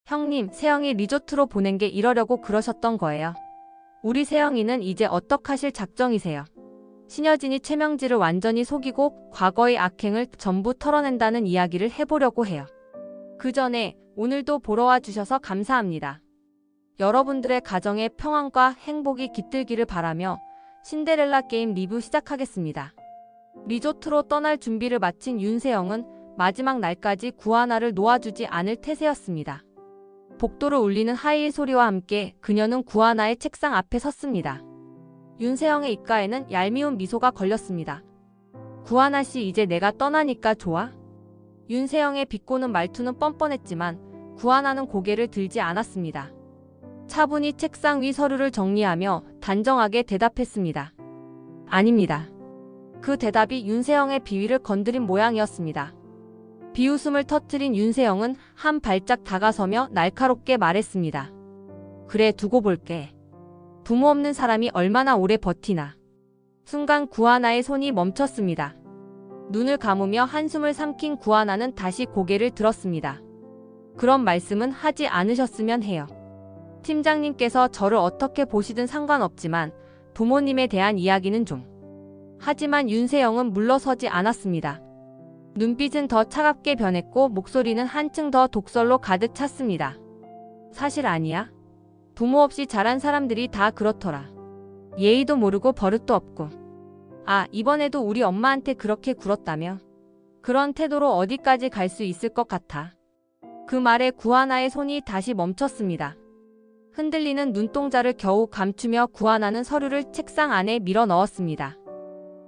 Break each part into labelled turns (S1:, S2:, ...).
S1: 형님, 세영이 리조트로 보낸 게 이러려고 그러셨던 거예요. 우리 세영이는 이제 어떡하실 작정이세요? 신여진이 최명지를 완전히 속이고 과거의 악행을 전부 털어낸다는 이야기를 해보려고 해요. 그 전에 오늘도 보러 와 주셔서 감사합니다. 여러분들의 가정에 평안과 행복이 깃들기를 바라며 신데렐라 게임 리뷰 시작하겠습니다. 리조트로 떠날 준비를 마친 윤세영은 마지막 날까지 구하나를 놓아주지 않을 태세였습니다. 복도를 울리는 하이힐 소리와 함께 그녀는 구하나의 책상 앞에 섰습니다. 윤세영의 입가에는 얄미운 미소가 걸렸습니다. 구하나 씨, 이제 내가 떠나니까 좋아? 윤세영의 비꼬는 말투는 뻔뻔했지만 구하나는 고개를 들지 않았습니다. 차분히 책상 위 서류를 정리하며 단정하게 대답했습니다. 아닙니다. 그 대답이 윤세영의 비위를 건드린 모양이었습니다. 비웃음을 터뜨린 윤세영은 한 발짝 다가서며 날카롭게 말했습니다. 그래, 두고 볼게. 부모 없는 사람이 얼마나 오래 버티나. 순간 구하나의 손이 멈췄습니다. 눈을 감으며 한숨을 삼킨 구하나는 다시 고개를 들었습니다. 그런 말씀은 하지 않으셨으면 해요. 팀장님께서 저를 어떻게 보시든 상관없지만 부모님에 대한 이야기는 좀. 하지만 윤세영은 물러서지 않았습니다. 눈빛은 더 차갑게 변했고 목소리는 한층 더 독설로 가득 찼습니다. 사실 아니야? 부모 없이 자란 사람들이 다 그렇더라. 예의도 모르고 버릇도 없고. 아, 이번에도 우리 엄마한테 그렇게 굴었다며? 그런 태도로 어디까지 갈 수 있을 것 같아. 그 말에 구하나의 손이 다시 멈췄습니다. 흔들리는 눈동자를 겨우 감추며 구하나는 서류를 책상 안에 밀어 넣었습니다.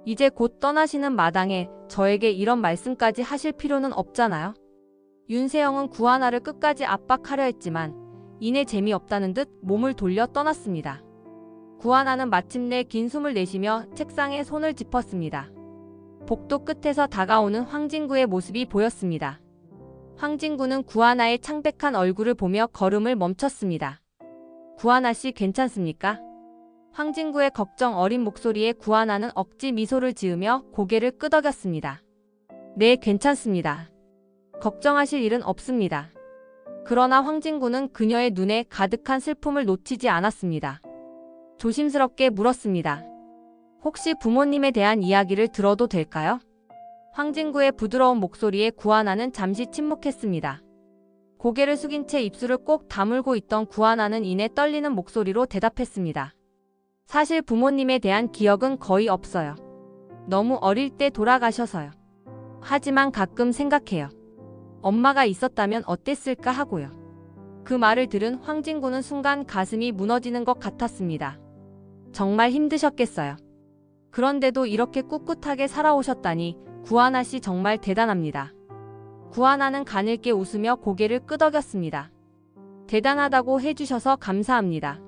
S1: 이제 곧 떠나시는 마당에 저에게 이런 말씀까지 하실 필요는 없잖아요. 윤세영은 구하나를 끝까지 압박하려 했지만 이내 재미없다는 듯 몸을 돌려 떠났습니다. 구하나는 마침내 긴 숨을 내쉬며 책상에 손을 짚었습니다. 복도 끝에서 다가오는 황진구의 모습이 보였습니다. 황진구는 구하나의 창백한 얼굴을 보며 걸음을 멈췄습니다. 구하나 씨, 괜찮습니까? 황진구의 걱정 어린 목소리에 구하나는 억지 미소를 지으며 고개를 끄덕였습니다. 네, 괜찮습니다. 걱정하실 일은 없습니다. 그러나 황진구는 그녀의 눈에 가득한 슬픔을 놓치지 않았습니다. 조심스럽게 물었습니다. 혹시 부모님에 대한 이야기를 들어도 될까요? 황진구의 부드러운 목소리에 구하나는 잠시 침묵했습니다. 고개를 숙인 채 입술을 꼭 다물고 있던 구하나는 이내 떨리는 목소리로 대답했습니다. 사실 부모님에 대한 기억은 거의 없어요. 너무 어릴 때 돌아가셔서요. 하지만 가끔 생각해요. 엄마가 있었다면 어땠을까 하고요. 그 말을 들은 황진구는 순간 가슴이 무너지는 것 같았습니다. 정말 힘드셨겠어요. 그런데도 이렇게 꿋꿋하게 살아오셨다니 구하나 씨 정말 대단합니다. 구하나는 가늘게 웃으며 고개를 끄덕였습니다. 대단하다고 해주셔서 감사합니다.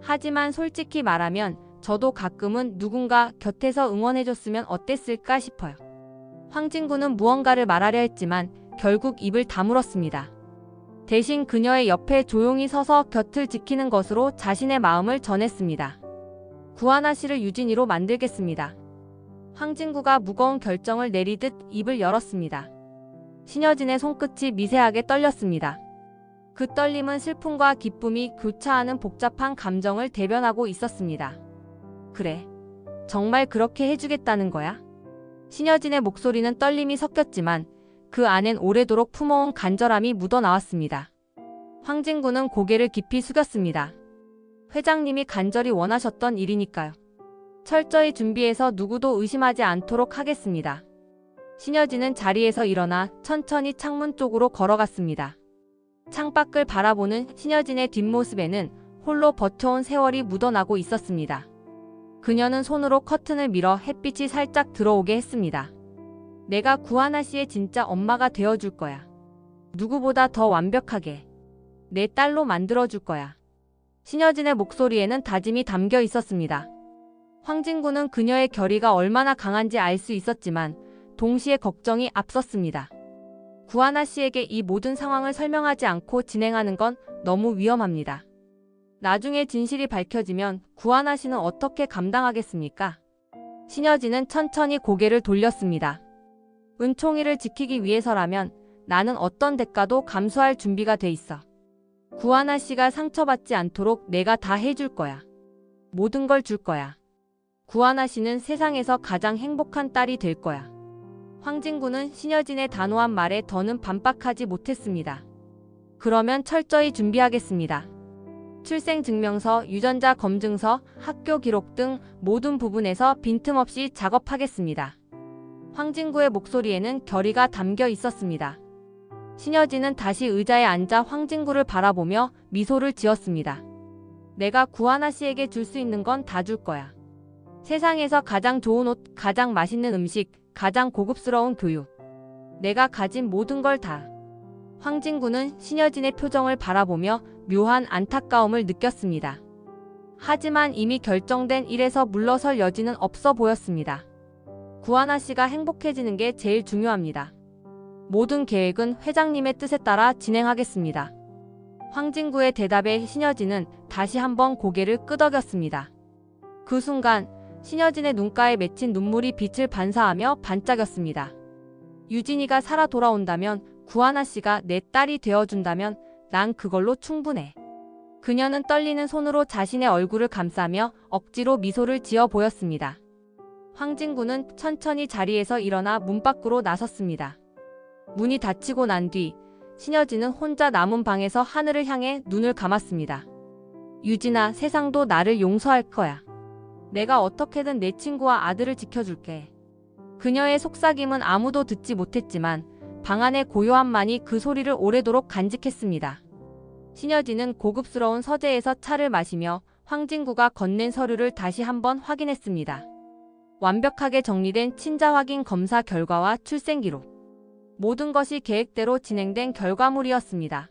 S1: 하지만 솔직히 말하면 저도 가끔은 누군가 곁에서 응원해줬으면 어땠을까 싶어요. 황진구는 무언가를 말하려 했지만 결국 입을 다물었습니다. 대신 그녀의 옆에 조용히 서서 곁을 지키는 것으로 자신의 마음을 전했습니다. 구하나 씨를 유진이로 만들겠습니다. 황진구가 무거운 결정을 내리듯 입을 열었습니다. 신여진의 손끝이 미세하게 떨렸습니다. 그 떨림은 슬픔과 기쁨이 교차하는 복잡한 감정을 대변하고 있었습니다. 그래, 정말 그렇게 해주겠다는 거야? 신여진의 목소리는 떨림이 섞였지만 그 안엔 오래도록 품어온 간절함이 묻어나왔습니다. 황진구는 고개를 깊이 숙였습니다. 회장님이 간절히 원하셨던 일이니까요. 철저히 준비해서 누구도 의심하지 않도록 하겠습니다. 신여진은 자리에서 일어나 천천히 창문 쪽으로 걸어갔습니다. 창밖을 바라보는 신여진의 뒷모습에는 홀로 버텨온 세월이 묻어나고 있었습니다. 그녀는 손으로 커튼을 밀어 햇빛이 살짝 들어오게 했습니다. 내가 구하나 씨의 진짜 엄마가 되어줄 거야. 누구보다 더 완벽하게. 내 딸로 만들어줄 거야. 신여진의 목소리에는 다짐이 담겨 있었습니다. 황진구는 그녀의 결의가 얼마나 강한지 알 수 있었지만 동시에 걱정이 앞섰습니다. 구하나 씨에게 이 모든 상황을 설명하지 않고 진행하는 건 너무 위험합니다. 나중에 진실이 밝혀지면 구하나 씨는 어떻게 감당하겠습니까? 신여진은 천천히 고개를 돌렸습니다. 은총이를 지키기 위해서라면 나는 어떤 대가도 감수할 준비가 돼 있어. 구하나 씨가 상처받지 않도록 내가 다 해줄 거야. 모든 걸 줄 거야. 구하나 씨는 세상에서 가장 행복한 딸이 될 거야. 황진구는 신여진의 단호한 말에 더는 반박하지 못했습니다. 그러면 철저히 준비하겠습니다. 출생증명서, 유전자 검증서, 학교 기록 등 모든 부분에서 빈틈없이 작업하겠습니다. 황진구의 목소리에는 결의가 담겨 있었습니다. 신여진은 다시 의자에 앉아 황진구를 바라보며 미소를 지었습니다. 내가 구하나 씨에게 줄 수 있는 건 다 줄 거야. 세상에서 가장 좋은 옷, 가장 맛있는 음식, 가장 고급스러운 교육. 내가 가진 모든 걸 다. 황진구는 신여진의 표정을 바라보며 묘한 안타까움을 느꼈습니다. 하지만 이미 결정된 일에서 물러설 여지는 없어 보였습니다. 구하나 씨가 행복해지는 게 제일 중요합니다. 모든 계획은 회장님의 뜻에 따라 진행하겠습니다. 황진구의 대답에 신여진은 다시 한번 고개를 끄덕였습니다. 그 순간 신여진의 눈가에 맺힌 눈물이 빛을 반사하며 반짝였습니다. 유진이가 살아 돌아온다면, 구하나 씨가 내 딸이 되어준다면 난 그걸로 충분해. 그녀는 떨리는 손으로 자신의 얼굴을 감싸며 억지로 미소를 지어 보였습니다. 황진구는 천천히 자리에서 일어나 문 밖으로 나섰습니다. 문이 닫히고 난 뒤 신여진은 혼자 남은 방에서 하늘을 향해 눈을 감았습니다. 유진아, 세상도 나를 용서할 거야. 내가 어떻게든 내 친구와 아들을 지켜줄게. 그녀의 속삭임은 아무도 듣지 못했지만 방 안의 고요함만이 그 소리를 오래도록 간직했습니다. 신여진은 고급스러운 서재에서 차를 마시며 황진구가 건넨 서류를 다시 한번 확인했습니다. 완벽하게 정리된 친자 확인 검사 결과와 출생 기록. 모든 것이 계획대로 진행된 결과물이었습니다.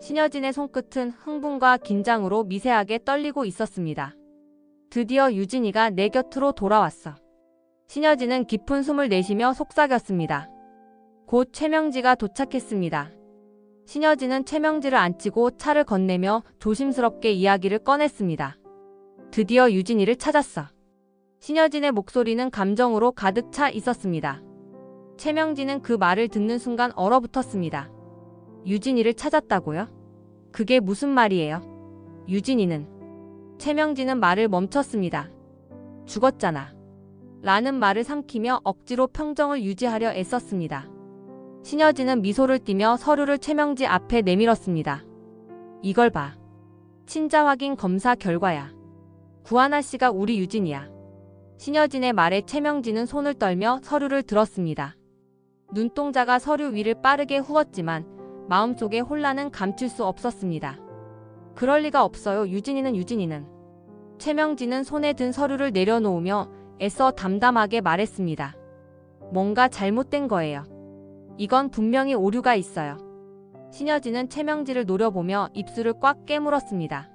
S1: 신여진의 손끝은 흥분과 긴장으로 미세하게 떨리고 있었습니다. 드디어 유진이가 내 곁으로 돌아왔어. 신여진은 깊은 숨을 내쉬며 속삭였습니다. 곧 최명지가 도착했습니다. 신여진은 최명지를 안치고 차를 건네며 조심스럽게 이야기를 꺼냈습니다. 드디어 유진이를 찾았어. 신여진의 목소리는 감정으로 가득 차 있었습니다. 최명지는 그 말을 듣는 순간 얼어붙었습니다. 유진이를 찾았다고요? 그게 무슨 말이에요? 유진이는. 최명지는 말을 멈췄습니다. 죽었잖아. 라는 말을 삼키며 억지로 평정을 유지하려 애썼습니다. 신여진은 미소를 띠며 서류를 최명지 앞에 내밀었습니다. 이걸 봐. 친자 확인 검사 결과야. 구하나 씨가 우리 유진이야. 신여진의 말에 최명지는 손을 떨며 서류를 들었습니다. 눈동자가 서류 위를 빠르게 후었지만 마음속의 혼란은 감출 수 없었습니다. 그럴 리가 없어요. 유진이는. 최명지는 손에 든 서류를 내려놓으며 애써 담담하게 말했습니다. 뭔가 잘못된 거예요. 이건 분명히 오류가 있어요. 신여진은 최명지를 노려보며 입술을 꽉 깨물었습니다.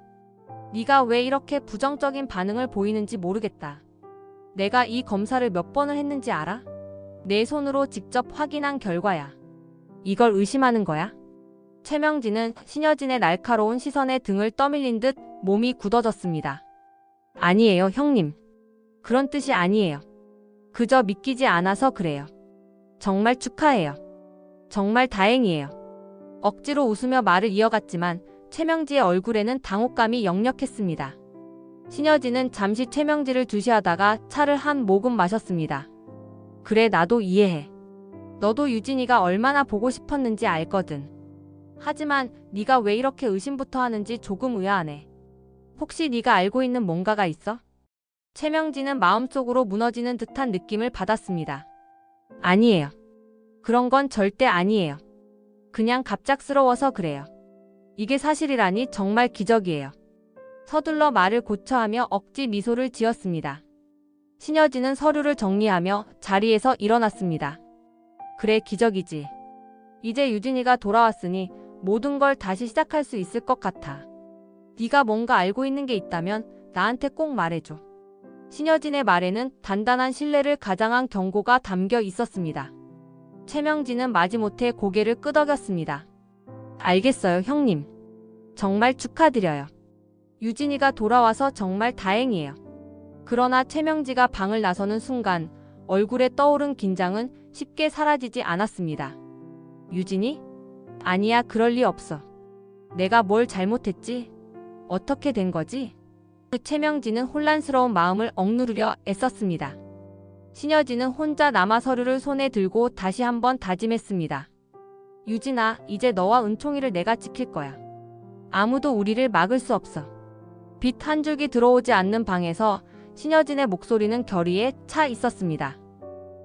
S1: 네가 왜 이렇게 부정적인 반응을 보이는지 모르겠다. 내가 이 검사를 몇 번을 했는지 알아? 내 손으로 직접 확인한 결과야. 이걸 의심하는 거야? 최명지는 신여진의 날카로운 시선에 등을 떠밀린 듯 몸이 굳어졌습니다. 아니에요, 형님. 그런 뜻이 아니에요. 그저 믿기지 않아서 그래요. 정말 축하해요. 정말 다행이에요. 억지로 웃으며 말을 이어갔지만 최명지의 얼굴에는 당혹감이 역력했습니다. 신여진은 잠시 최명지를 주시하다가 차를 한 모금 마셨습니다. 그래, 나도 이해해. 너도 유진이가 얼마나 보고 싶었는지 알거든. 하지만 네가 왜 이렇게 의심부터 하는지 조금 의아하네. 혹시 네가 알고 있는 뭔가가 있어? 최명지는 마음속으로 무너지는 듯한 느낌을 받았습니다. 아니에요. 그런 건 절대 아니에요. 그냥 갑작스러워서 그래요. 이게 사실이라니 정말 기적이에요. 서둘러 말을 고쳐하며 억지 미소를 지었습니다. 신여진은 서류를 정리하며 자리에서 일어났습니다. 그래, 기적이지. 이제 유진이가 돌아왔으니 모든 걸 다시 시작할 수 있을 것 같아. 네가 뭔가 알고 있는 게 있다면 나한테 꼭 말해줘. 신여진의 말에는 단단한 신뢰를 가장한 경고가 담겨 있었습니다. 최명지는 마지못해 고개를 끄덕였습니다. 알겠어요, 형님. 정말 축하드려요. 유진이가 돌아와서 정말 다행이에요. 그러나 최명지가 방을 나서는 순간 얼굴에 떠오른 긴장은 쉽게 사라지지 않았습니다. 유진이? 아니야, 그럴 리 없어. 내가 뭘 잘못했지? 어떻게 된 거지? 최명진은 혼란스러운 마음을 억누르려 애썼습니다. 신여진은 혼자 남아 서류를 손에 들고 다시 한번 다짐했습니다. 유진아, 이제 너와 은총이를 내가 지킬 거야. 아무도 우리를 막을 수 없어. 빛 한 줄기 들어오지 않는 방에서 신여진의 목소리는 결의에 차 있었습니다.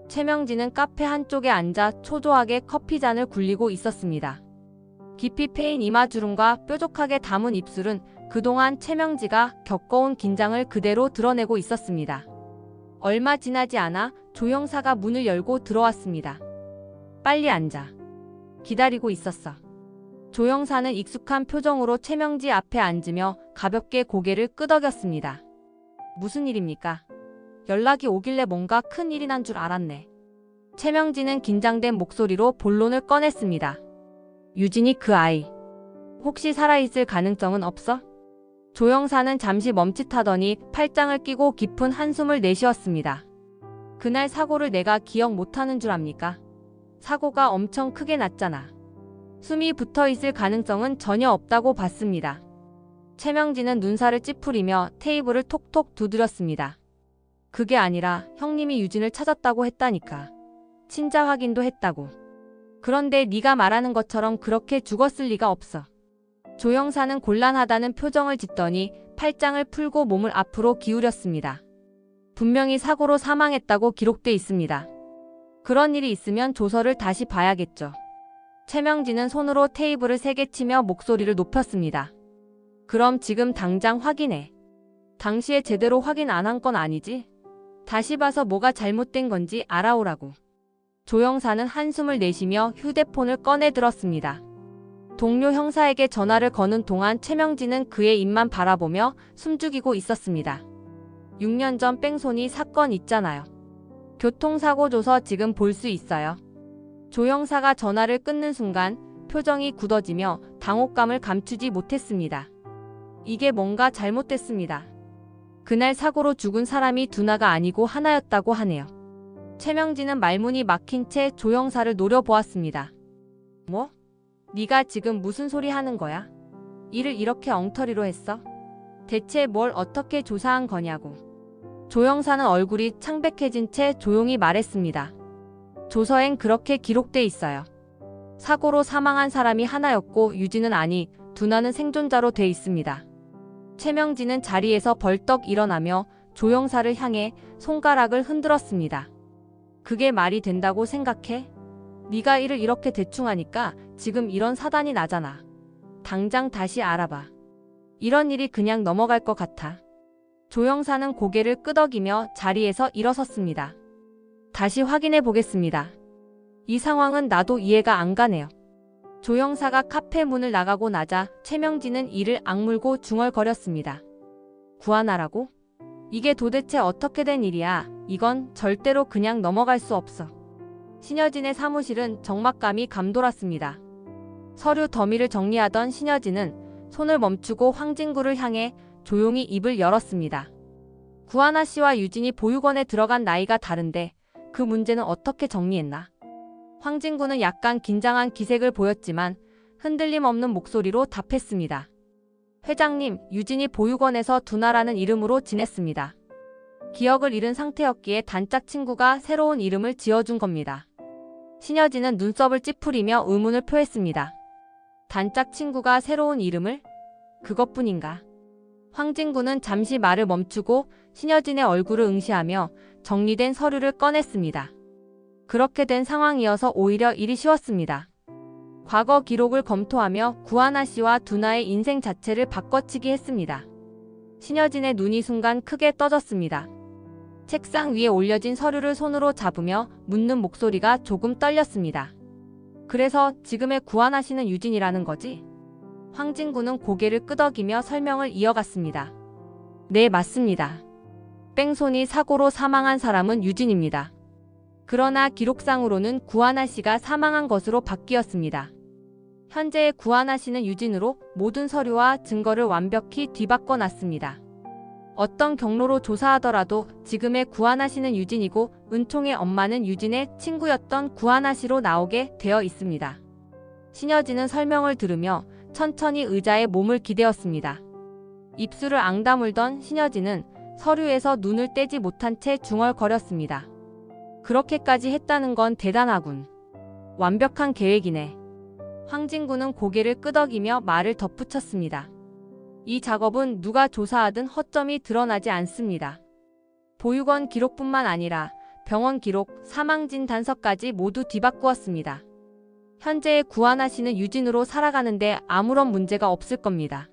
S1: 최명진은 카페 한쪽에 앉아 초조하게 커피잔을 굴리고 있었습니다. 깊이 패인 이마주름과 뾰족하게 담은 입술은 그동안 최명지가 겪어온 긴장을 그대로 드러내고 있었습니다. 얼마 지나지 않아 조 형사가 문을 열고 들어왔습니다. 빨리 앉아. 기다리고 있었어. 조 형사는 익숙한 표정으로 최명지 앞에 앉으며 가볍게 고개를 끄덕였습니다. 무슨 일입니까? 연락이 오길래 뭔가 큰 일이 난 줄 알았네. 최명지는 긴장된 목소리로 본론을 꺼냈습니다. 유진이 그 아이, 혹시 살아있을 가능성은 없어? 조 형사는 잠시 멈칫하더니 팔짱을 끼고 깊은 한숨을 내쉬었습니다. 그날 사고를 내가 기억 못하는 줄 압니까? 사고가 엄청 크게 났잖아. 숨이 붙어있을 가능성은 전혀 없다고 봤습니다. 최명진은 눈살을 찌푸리며 테이블을 톡톡 두드렸습니다. 그게 아니라 형님이 유진을 찾았다고 했다니까. 친자 확인도 했다고. 그런데 네가 말하는 것처럼 그렇게 죽었을 리가 없어. 조 형사는 곤란하다는 표정을 짓더니 팔짱을 풀고 몸을 앞으로 기울였습니다. 분명히 사고로 사망했다고 기록돼 있습니다. 그런 일이 있으면 조서를 다시 봐야겠죠. 최명진은 손으로 테이블을 세게 치며 목소리를 높였습니다. 그럼 지금 당장 확인해. 당시에 제대로 확인 안 한 건 아니지? 다시 봐서 뭐가 잘못된 건지 알아오라고. 조 형사는 한숨을 내쉬며 휴대폰을 꺼내 들었습니다. 동료 형사에게 전화를 거는 동안 최명진은 그의 입만 바라보며 숨죽이고 있었습니다. 6년 전 뺑소니 사건 있잖아요. 교통사고 조서 지금 볼 수 있어요. 조 형사가 전화를 끊는 순간 표정이 굳어지며 당혹감을 감추지 못했습니다. 이게 뭔가 잘못됐습니다. 그날 사고로 죽은 사람이 두나가 아니고 하나였다고 하네요. 최명진은 말문이 막힌 채 조 형사를 노려보았습니다. 뭐? 네가 지금 무슨 소리 하는 거야? 일을 이렇게 엉터리로 했어? 대체 뭘 어떻게 조사한 거냐고. 조 형사는 얼굴이 창백해진 채 조용히 말했습니다. 조서엔 그렇게 기록돼 있어요. 사고로 사망한 사람이 하나였고 유진은 아니, 두나는 생존자로 돼 있습니다. 최명진은 자리에서 벌떡 일어나며 조 형사를 향해 손가락을 흔들었습니다. 그게 말이 된다고 생각해? 네가 일을 이렇게 대충 하니까 지금 이런 사단이 나잖아. 당장 다시 알아봐. 이런 일이 그냥 넘어갈 것 같아. 조 형사는 고개를 끄덕이며 자리에서 일어섰습니다. 다시 확인해 보겠습니다. 이 상황은 나도 이해가 안 가네요. 조 형사가 카페 문을 나가고 나자 최명진은 이를 악물고 중얼거렸습니다. 구하나라고? 이게 도대체 어떻게 된 일이야? 이건 절대로 그냥 넘어갈 수 없어. 신여진의 사무실은 적막감이 감돌았습니다. 서류 더미를 정리하던 신여진은 손을 멈추고 황진구를 향해 조용히 입을 열었습니다. 구하나 씨와 유진이 보육원에 들어간 나이가 다른데 그 문제는 어떻게 정리했나? 황진구는 약간 긴장한 기색을 보였지만 흔들림 없는 목소리로 답했습니다. 회장님, 유진이 보육원에서 두나라는 이름으로 지냈습니다. 기억을 잃은 상태였기에 단짝 친구가 새로운 이름을 지어준 겁니다. 신여진은 눈썹을 찌푸리며 의문을 표했습니다. 단짝 친구가 새로운 이름을? 그것뿐인가? 황진구는 잠시 말을 멈추고 신여진의 얼굴을 응시하며 정리된 서류를 꺼냈습니다. 그렇게 된 상황이어서 오히려 일이 쉬웠습니다. 과거 기록을 검토하며 구하나 씨와 두나의 인생 자체를 바꿔치기 했습니다. 신여진의 눈이 순간 크게 떠졌습니다. 책상 위에 올려진 서류를 손으로 잡으며 묻는 목소리가 조금 떨렸습니다. 그래서 지금의 구하나 씨는 유진이라는 거지? 황진구는 고개를 끄덕이며 설명을 이어갔습니다. 네, 맞습니다. 뺑소니 사고로 사망한 사람은 유진입니다. 그러나 기록상으로는 구하나 씨가 사망한 것으로 바뀌었습니다. 현재의 구하나 씨는 유진으로 모든 서류와 증거를 완벽히 뒤바꿔 놨습니다. 어떤 경로로 조사하더라도 지금의 구하나 씨는 유진이고 은총의 엄마는 유진의 친구였던 구하나 씨로 나오게 되어 있습니다. 신여진은 설명을 들으며 천천히 의자에 몸을 기대었습니다. 입술을 앙다물던 신여진은 서류에서 눈을 떼지 못한 채 중얼거렸습니다. 그렇게까지 했다는 건 대단하군. 완벽한 계획이네. 황진구는 고개를 끄덕이며 말을 덧붙였습니다. 이 작업은 누가 조사하든 허점이 드러나지 않습니다. 보육원 기록뿐만 아니라 병원 기록, 사망진 단서까지 모두 뒤바꾸었습니다. 현재의 구하나 씨는 유진으로 살아가는데 아무런 문제가 없을 겁니다.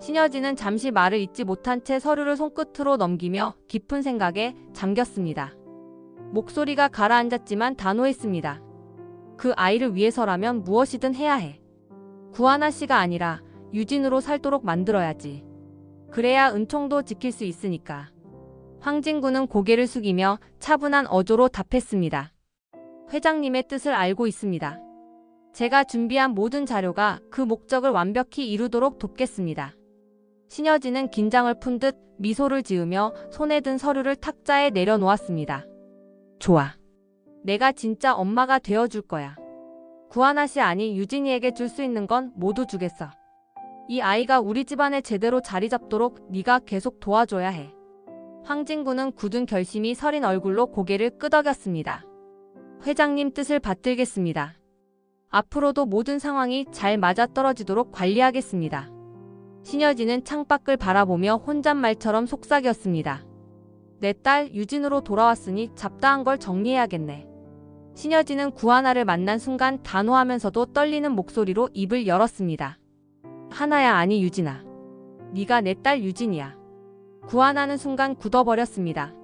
S1: 신여진은 잠시 말을 잇지 못한 채 서류를 손끝으로 넘기며 깊은 생각에 잠겼습니다. 목소리가 가라앉았지만 단호했습니다. 그 아이를 위해서라면 무엇이든 해야 해. 구하나 씨가 아니라 유진으로 살도록 만들어야지. 그래야 은총도 지킬 수 있으니까. 황진구는 고개를 숙이며 차분한 어조로 답했습니다. 회장님의 뜻을 알고 있습니다. 제가 준비한 모든 자료가 그 목적을 완벽히 이루도록 돕겠습니다. 신여진은 긴장을 푼 듯 미소를 지으며 손에 든 서류를 탁자에 내려놓았습니다. 좋아. 내가 진짜 엄마가 되어줄 거야. 구하나 씨 아니 유진이에게 줄 수 있는 건 모두 주겠어. 이 아이가 우리 집안에 제대로 자리 잡도록 네가 계속 도와줘야 해. 황진구는 굳은 결심이 서린 얼굴로 고개를 끄덕였습니다. 회장님 뜻을 받들겠습니다. 앞으로도 모든 상황이 잘 맞아떨어지도록 관리하겠습니다. 신여진은 창밖을 바라보며 혼잣말처럼 속삭였습니다. 내 딸 유진으로 돌아왔으니 잡다한 걸 정리해야겠네. 신여진은 구하나를 만난 순간 단호하면서도 떨리는 목소리로 입을 열었습니다. 하나야 아니 유진아. 네가 내 딸 유진이야. 구하나는 순간 굳어버렸습니다.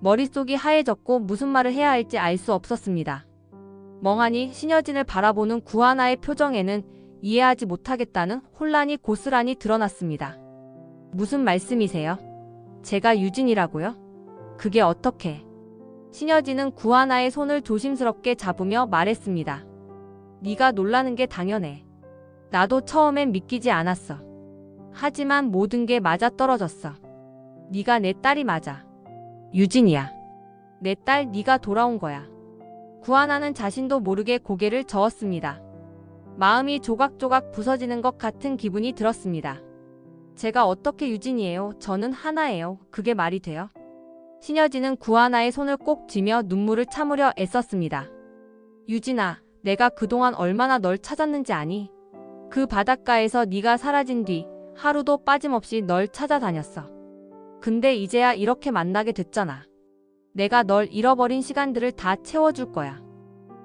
S1: 머릿속이 하얘졌고 무슨 말을 해야 할지 알 수 없었습니다. 멍하니 신여진을 바라보는 구하나의 표정에는 이해하지 못하겠다는 혼란이 고스란히 드러났습니다. 무슨 말씀이세요? 제가 유진이라고요? 그게 어떻게? 신여진은 구하나의 손을 조심스럽게 잡으며 말했습니다. 네가 놀라는 게 당연해. 나도 처음엔 믿기지 않았어. 하지만 모든 게 맞아떨어졌어. 네가 내 딸이 맞아. 유진이야. 내 딸 네가 돌아온 거야. 구하나는 자신도 모르게 고개를 저었습니다. 마음이 조각조각 부서지는 것 같은 기분이 들었습니다. 제가 어떻게 유진이에요? 저는 하나예요. 그게 말이 돼요? 신여진은 구하나의 손을 꼭 쥐며 눈물을 참으려 애썼습니다. 유진아, 내가 그동안 얼마나 널 찾았는지 아니? 그 바닷가에서 네가 사라진 뒤 하루도 빠짐없이 널 찾아다녔어. 근데 이제야 이렇게 만나게 됐잖아. 내가 널 잃어버린 시간들을 다 채워줄 거야.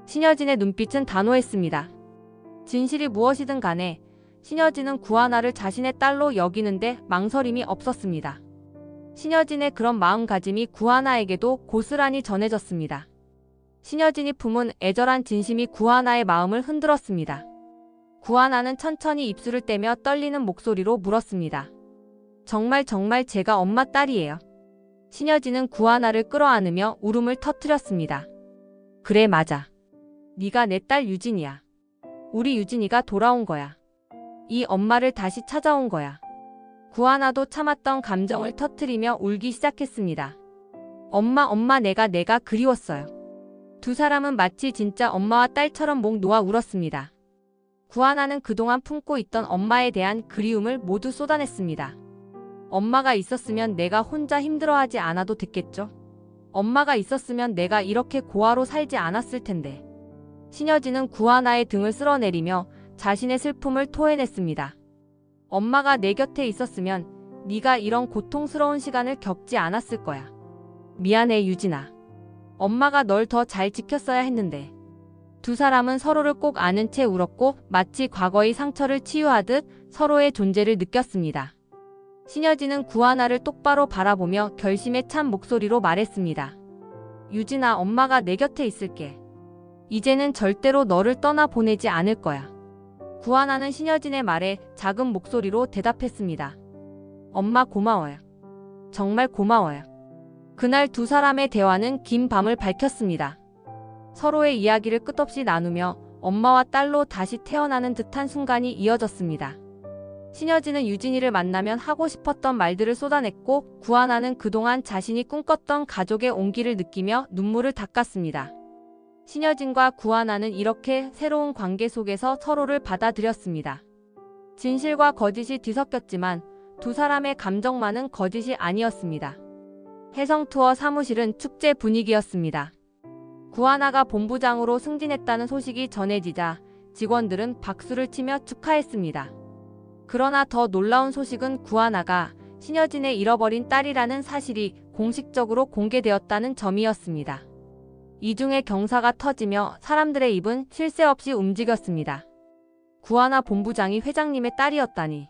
S1: 신여진의 눈빛은 단호했습니다. 진실이 무엇이든 간에 신여진은 구하나를 자신의 딸로 여기는데 망설임이 없었습니다. 신여진의 그런 마음가짐이 구하나에게도 고스란히 전해졌습니다. 신여진이 품은 애절한 진심이 구하나의 마음을 흔들었습니다. 구하나는 천천히 입술을 떼며 떨리는 목소리로 물었습니다. 정말 제가 엄마 딸이에요. 신여진은 구하나를 끌어안으며 울음을 터뜨렸습니다. 그래 맞아. 네가 내 딸 유진이야. 우리 유진이가 돌아온 거야. 이 엄마를 다시 찾아온 거야. 구하나도 참았던 감정을 터뜨리며 울기 시작했습니다. 엄마 내가 그리웠어요. 두 사람은 마치 진짜 엄마와 딸처럼 목 놓아 울었습니다. 구하나는 그동안 품고 있던 엄마에 대한 그리움을 모두 쏟아냈습니다. 엄마가 있었으면 내가 혼자 힘들어하지 않아도 됐겠죠? 엄마가 있었으면 내가 이렇게 고아로 살지 않았을 텐데. 신여진은 구하나의 등을 쓸어내리며 자신의 슬픔을 토해냈습니다. 엄마가 내 곁에 있었으면 네가 이런 고통스러운 시간을 겪지 않았을 거야. 미안해 유진아. 엄마가 널 더 잘 지켰어야 했는데. 두 사람은 서로를 꼭 안은 채 울었고 마치 과거의 상처를 치유하듯 서로의 존재를 느꼈습니다. 신여진은 구하나를 똑바로 바라보며 결심에 찬 목소리로 말했습니다. 유진아, 엄마가 내 곁에 있을게. 이제는 절대로 너를 떠나보내지 않을 거야. 구하나는 신여진의 말에 작은 목소리로 대답했습니다. 엄마 고마워요. 정말 고마워요. 그날 두 사람의 대화는 긴 밤을 밝혔습니다. 서로의 이야기를 끝없이 나누며 엄마와 딸로 다시 태어나는 듯한 순간이 이어졌습니다. 신여진은 유진이를 만나면 하고 싶었던 말들을 쏟아냈고 구하나는 그동안 자신이 꿈꿨던 가족의 온기를 느끼며 눈물을 닦았습니다. 신여진과 구하나는 이렇게 새로운 관계 속에서 서로를 받아들였습니다. 진실과 거짓이 뒤섞였지만 두 사람의 감정만은 거짓이 아니었습니다. 해성 투어 사무실은 축제 분위기였습니다. 구하나가 본부장으로 승진했다는 소식이 전해지자 직원들은 박수를 치며 축하했습니다. 그러나 더 놀라운 소식은 구하나가 신여진의 잃어버린 딸이라는 사실이 공식적으로 공개되었다는 점이었습니다. 이중의 경사가 터지며 사람들의 입은 쉴 새 없이 움직였습니다. 구하나 본부장이 회장님의 딸이었다니.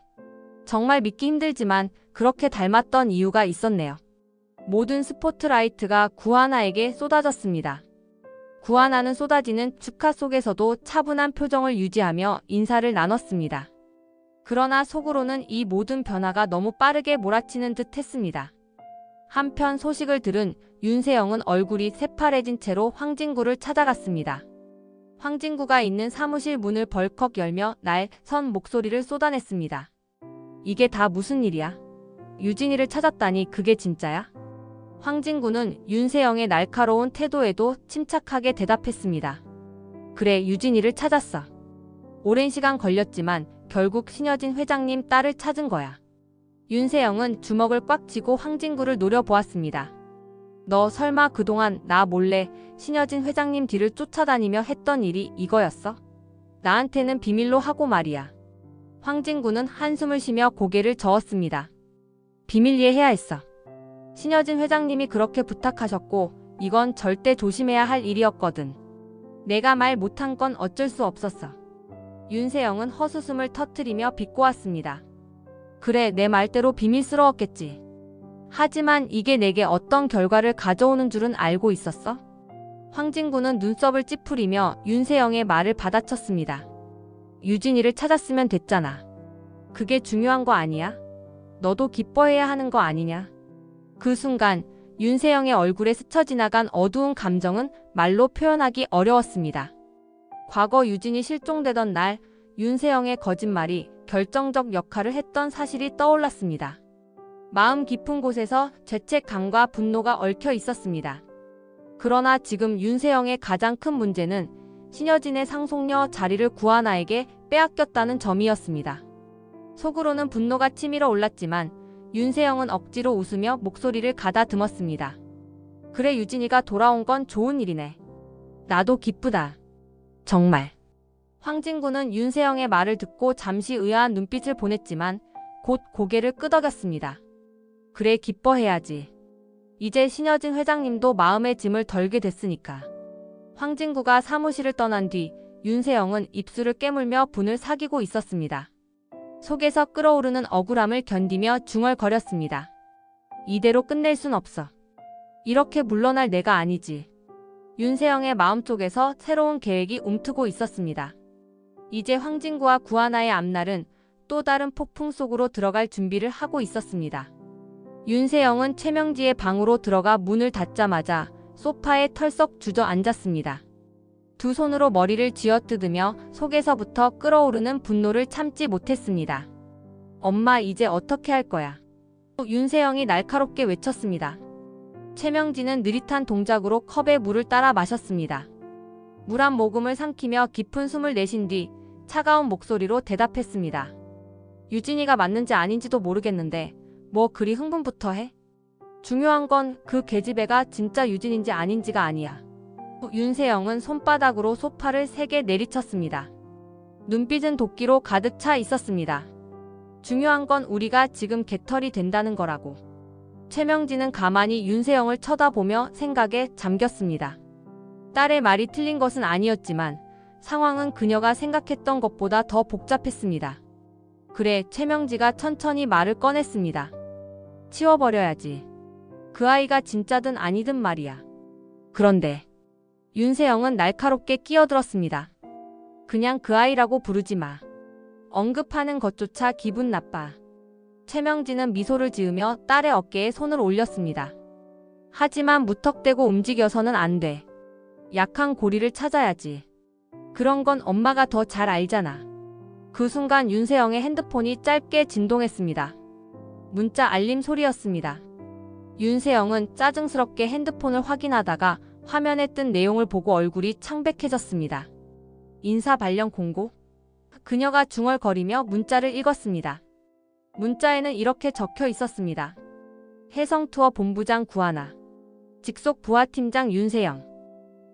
S1: 정말 믿기 힘들지만 그렇게 닮았던 이유가 있었네요. 모든 스포트라이트가 구하나에게 쏟아졌습니다. 구하나는 쏟아지는 축하 속에서도 차분한 표정을 유지하며 인사를 나눴습니다. 그러나 속으로는 이 모든 변화가 너무 빠르게 몰아치는 듯 했습니다. 한편 소식을 들은 윤세영은 얼굴이 새파래진 채로 황진구를 찾아갔습니다. 황진구가 있는 사무실 문을 벌컥 열며 날선 목소리를 쏟아냈습니다. 이게 다 무슨 일이야? 유진이를 찾았다니 그게 진짜야? 황진구는 윤세영의 날카로운 태도에도 침착하게 대답했습니다. 그래, 유진이를 찾았어. 오랜 시간 걸렸지만 결국 신여진 회장님 딸을 찾은 거야. 윤세영은 주먹을 꽉 쥐고 황진구를 노려보았습니다. 너 설마 그동안 나 몰래 신여진 회장님 뒤를 쫓아다니며 했던 일이 이거였어? 나한테는 비밀로 하고 말이야. 황진구는 한숨을 쉬며 고개를 저었습니다. 비밀리에 해야 했어. 신여진 회장님이 그렇게 부탁하셨고 이건 절대 조심해야 할 일이었거든. 내가 말 못한 건 어쩔 수 없었어. 윤세영은 헛웃음을 터뜨리며 비꼬았습니다. 그래, 내 말대로 비밀스러웠겠지. 하지만 이게 내게 어떤 결과를 가져오는 줄은 알고 있었어? 황진구는 눈썹을 찌푸리며 윤세영의 말을 받아쳤습니다. 유진이를 찾았으면 됐잖아. 그게 중요한 거 아니야? 너도 기뻐해야 하는 거 아니냐? 그 순간 윤세영의 얼굴에 스쳐 지나간 어두운 감정은 말로 표현하기 어려웠습니다. 과거 유진이 실종되던 날 윤세영의 거짓말이 결정적 역할을 했던 사실이 떠올랐습니다. 마음 깊은 곳에서 죄책감과 분노가 얽혀 있었습니다. 그러나 지금 윤세영의 가장 큰 문제는 신여진의 상속녀 자리를 구하나에게 빼앗겼다는 점이었습니다. 속으로는 분노가 치밀어 올랐지만 윤세영은 억지로 웃으며 목소리를 가다듬었습니다. 그래, 유진이가 돌아온 건 좋은 일이네. 나도 기쁘다. 정말. 황진구는 윤세영의 말을 듣고 잠시 의아한 눈빛을 보냈지만 곧 고개를 끄덕였습니다. 그래, 기뻐해야지. 이제 신여진 회장님도 마음의 짐을 덜게 됐으니까. 황진구가 사무실을 떠난 뒤 윤세영은 입술을 깨물며 분을 사귀고 있었습니다. 속에서 끓어오르는 억울함을 견디며 중얼거렸습니다. 이대로 끝낼 순 없어. 이렇게 물러날 내가 아니지. 윤세영의 마음속에서 새로운 계획이 움트고 있었습니다. 이제 황진구와 구하나의 앞날은 또 다른 폭풍 속으로 들어갈 준비를 하고 있었습니다. 윤세영은 최명지의 방으로 들어가 문을 닫자마자 소파에 털썩 주저앉았습니다. 두 손으로 머리를 쥐어뜯으며 속에서부터 끓어오르는 분노를 참지 못했습니다. 엄마, 이제 어떻게 할 거야? 윤세영이 날카롭게 외쳤습니다. 최명지는 느릿한 동작으로 컵에 물을 따라 마셨습니다. 물 한 모금을 삼키며 깊은 숨을 내쉰 뒤 차가운 목소리로 대답했습니다. 유진이가 맞는지 아닌지도 모르겠는데 뭐 그리 흥분부터 해? 중요한 건 그 계집애가 진짜 유진인지 아닌지가 아니야. 윤세영은 손바닥으로 소파를 세게 내리쳤습니다. 눈빛은 도끼로 가득 차 있었습니다. 중요한 건 우리가 지금 개털이 된다는 거라고. 최명지는 가만히 윤세영을 쳐다보며 생각에 잠겼습니다. 딸의 말이 틀린 것은 아니었지만 상황은 그녀가 생각했던 것보다 더 복잡했습니다. 그래, 최명지가 천천히 말을 꺼냈습니다. 치워버려야지. 그 아이가 진짜든 아니든 말이야. 그런데 윤세영은 날카롭게 끼어들었습니다. 그냥 그 아이라고 부르지 마. 언급하는 것조차 기분 나빠. 최명지는 미소를 지으며 딸의 어깨에 손을 올렸습니다. 하지만 무턱대고 움직여서는 안 돼. 약한 고리를 찾아야지. 그런 건 엄마가 더 잘 알잖아. 그 순간 윤세영의 핸드폰이 짧게 진동했습니다. 문자 알림 소리였습니다. 윤세영은 짜증스럽게 핸드폰을 확인하다가 화면에 뜬 내용을 보고 얼굴이 창백해졌습니다. 인사 발령 공고? 그녀가 중얼거리며 문자를 읽었습니다. 문자에는 이렇게 적혀 있었습니다. 혜성투어 본부장 구하나. 직속 부하팀장 윤세영.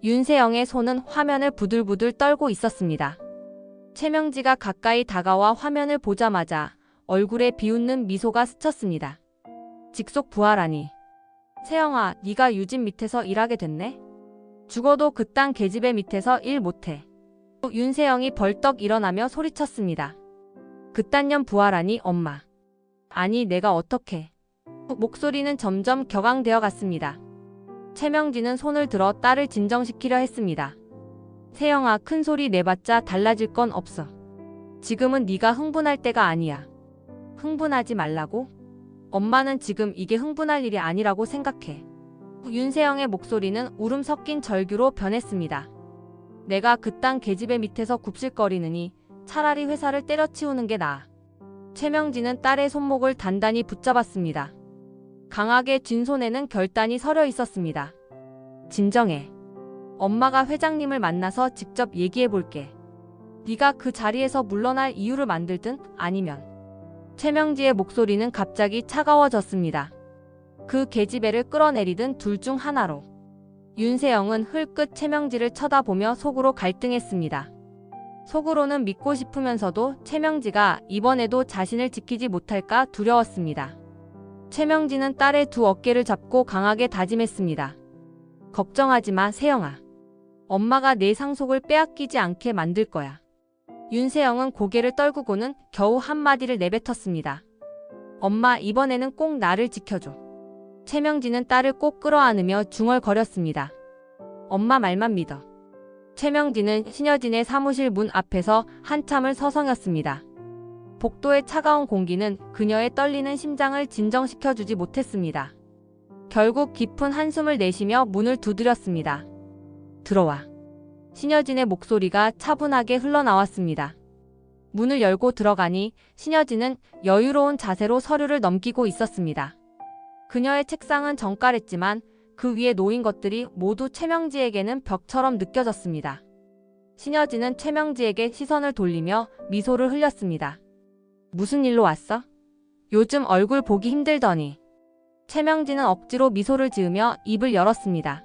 S1: 윤세영의 손은 화면을 부들부들 떨고 있었습니다. 최명지가 가까이 다가와 화면을 보자마자 얼굴에 비웃는 미소가 스쳤습니다. 직속 부하라니. 세영아, 네가 유진 밑에서 일하게 됐네? 죽어도 그딴 계집애 밑에서 일 못해. 윤세영이 벌떡 일어나며 소리쳤습니다. 그딴 년 부하라니 엄마. 아니 내가 어떻게. 목소리는 점점 격앙되어 갔습니다. 최명지는 손을 들어 딸을 진정시키려 했습니다. 세영아, 큰 소리 내봤자 달라질 건 없어. 지금은 네가 흥분할 때가 아니야. 흥분하지 말라고? 엄마는 지금 이게 흥분할 일이 아니라고 생각해. 윤세영의 목소리는 울음 섞인 절규로 변했습니다. 내가 그딴 계집애 밑에서 굽실거리느니 차라리 회사를 때려치우는 게 나아. 최명지는 딸의 손목을 단단히 붙잡았습니다. 강하게 쥔 손에는 결단이 서려 있었습니다. 진정해. 엄마가 회장님을 만나서 직접 얘기해볼게. 네가 그 자리에서 물러날 이유를 만들든 아니면. 최명지의 목소리는 갑자기 차가워졌습니다. 그 계집애를 끌어내리든 둘 중 하나로. 윤세영은 흘끗 최명지를 쳐다보며 속으로 갈등했습니다. 속으로는 믿고 싶으면서도 최명지가 이번에도 자신을 지키지 못할까 두려웠습니다. 최명지는 딸의 두 어깨를 잡고 강하게 다짐했습니다. 걱정하지 마, 세영아. 엄마가 내 상속을 빼앗기지 않게 만들 거야. 윤세영은 고개를 떨구고는 겨우 한마디를 내뱉었습니다. 엄마, 이번에는 꼭 나를 지켜줘. 최명지는 딸을 꼭 끌어안으며 중얼거렸습니다. 엄마 말만 믿어. 최명지는 신여진의 사무실 문 앞에서 한참을 서성였습니다. 복도의 차가운 공기는 그녀의 떨리는 심장을 진정시켜주지 못했습니다. 결국 깊은 한숨을 내쉬며 문을 두드렸습니다. 들어와. 신여진의 목소리가 차분하게 흘러나왔습니다. 문을 열고 들어가니 신여진은 여유로운 자세로 서류를 넘기고 있었습니다. 그녀의 책상은 정갈했지만 그 위에 놓인 것들이 모두 최명지에게는 벽처럼 느껴졌습니다. 신여진은 최명지에게 시선을 돌리며 미소를 흘렸습니다. 무슨 일로 왔어? 요즘 얼굴 보기 힘들더니. 최명지는 억지로 미소를 지으며 입을 열었습니다.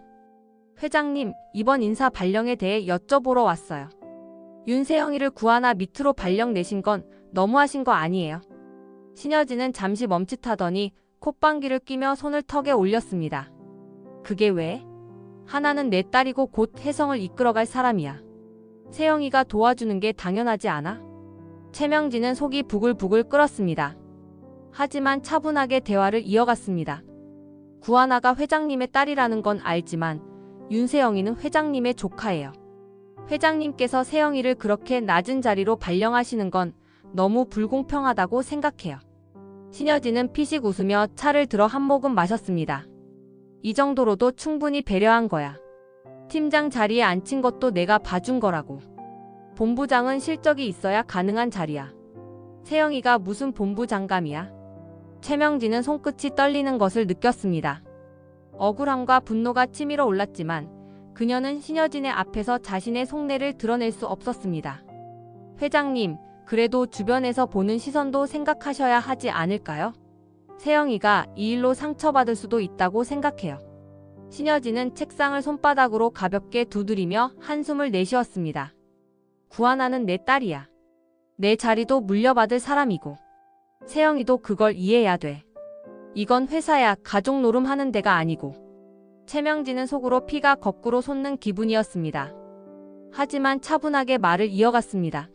S1: 회장님, 이번 인사 발령에 대해 여쭤보러 왔어요. 윤세영이를 구하나 밑으로 발령 내신 건 너무하신 거 아니에요? 신여진은 잠시 멈칫하더니 콧방귀를 뀌며 손을 턱에 올렸습니다. 그게 왜? 하나는 내 딸이고 곧 혜성을 이끌어갈 사람이야. 세영이가 도와주는 게 당연하지 않아? 최명지는 속이 부글부글 끓었습니다. 하지만 차분하게 대화를 이어갔습니다. 구하나가 회장님의 딸이라는 건 알지만 윤세영이는 회장님의 조카예요. 회장님께서 세영이를 그렇게 낮은 자리로 발령하시는 건 너무 불공평하다고 생각해요. 신여진은 피식 웃으며 차를 들어 한 모금 마셨습니다. 이 정도로도 충분히 배려한 거야. 팀장 자리에 앉힌 것도 내가 봐준 거라고. 본부장은 실적이 있어야 가능한 자리야. 세영이가 무슨 본부장감이야. 최명지는 손끝이 떨리는 것을 느꼈습니다. 억울함과 분노가 치밀어 올랐지만 그녀는 신여진의 앞에서 자신의 속내를 드러낼 수 없었습니다. 회장님, 그래도 주변에서 보는 시선도 생각하셔야 하지 않을까요? 세영이가 이 일로 상처받을 수도 있다고 생각해요. 신여진은 책상을 손바닥으로 가볍게 두드리며 한숨을 내쉬었습니다. 구하나는 내 딸이야. 내 자리도 물려받을 사람이고. 세영이도 그걸 이해해야 돼. 이건 회사야 가족 노름하는 데가 아니고. 최명지는 속으로 피가 거꾸로 솟는 기분이었습니다. 하지만 차분하게 말을 이어갔습니다.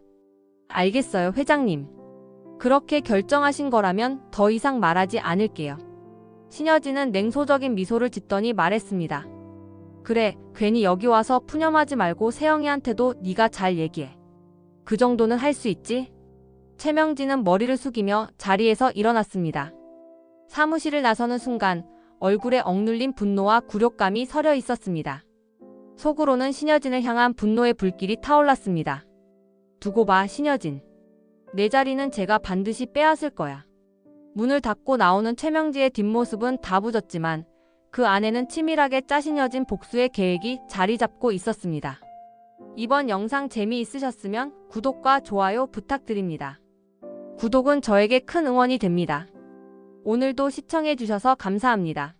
S1: 알겠어요, 회장님. 그렇게 결정하신 거라면 더 이상 말하지 않을게요. 신여진은 냉소적인 미소를 짓더니 말했습니다. 그래, 괜히 여기 와서 푸념하지 말고 세영이한테도 네가 잘 얘기해. 그 정도는 할 수 있지? 최명지는 머리를 숙이며 자리에서 일어났습니다. 사무실을 나서는 순간 얼굴에 억눌린 분노와 굴욕감이 서려 있었습니다. 속으로는 신여진을 향한 분노의 불길이 타올랐습니다. 두고 봐, 신여진. 내 자리는 제가 반드시 빼앗을 거야. 문을 닫고 나오는 최명지의 뒷모습은 다부졌지만 그 안에는 치밀하게 짜신여진 복수의 계획이 자리 잡고 있었습니다. 이번 영상 재미있으셨으면 구독과 좋아요 부탁드립니다. 구독은 저에게 큰 응원이 됩니다. 오늘도 시청해주셔서 감사합니다.